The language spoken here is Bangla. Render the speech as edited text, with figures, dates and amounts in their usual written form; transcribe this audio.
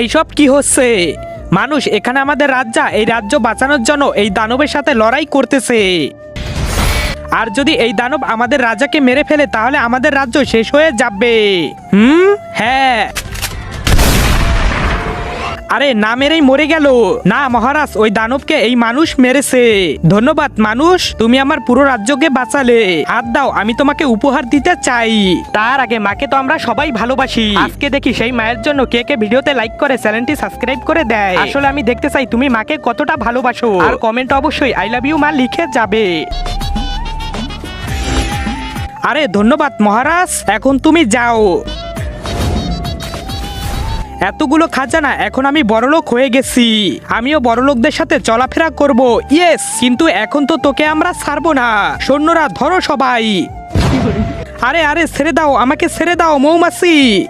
এইসব কি হচ্ছে? মানুষ এখানে আমাদের এই রাজ্য বাঁচানোর জন্য এই দানবের সাথে লড়াই করতেছে। আর যদি এই দানব আমাদের রাজাকে মেরে ফেলে তাহলে আমাদের রাজ্য শেষ হয়ে যাবে। হ্যাঁ। আরে না মেরেই মরে গেল। না মহারাজ, ওই দানবকে এই মানুষ মেরেছে। ধন্যবাদ মানুষ, তুমি আমার পুরো রাজ্যকে বাঁচালে। হাত দাও, আমি তোমাকে উপহার দিতে চাই। তার আগে মাকে তো আমরা সবাই ভালোবাসি। আজকে দেখি সেই মায়ের জন্য কে কে ভিডিওতে লাইক করে চ্যানেলটি সাবস্ক্রাইব করে দেয়। আসলে আমি দেখতে চাই তুমি মাকে কতটা ভালোবাসো। আর কমেন্ট অবশ্যই আই লাভ ইউ মা লিখে যাবে। আরে ধন্যবাদ মহারাজ, এখন তুমি যাও। এতগুলো খাজানা, এখন আমি বড়লোক হয়ে গেছি। আমিও বড়লোকদের সাথে চলাফেরা করব। ইয়েস, কিন্তু এখন তো তোকে আমরা ছাড়বো না। সৈন্যরা ধরো সবাই। আরে আরে ছেড়ে দাও, আমাকে ছেড়ে দাও মৌমাছি।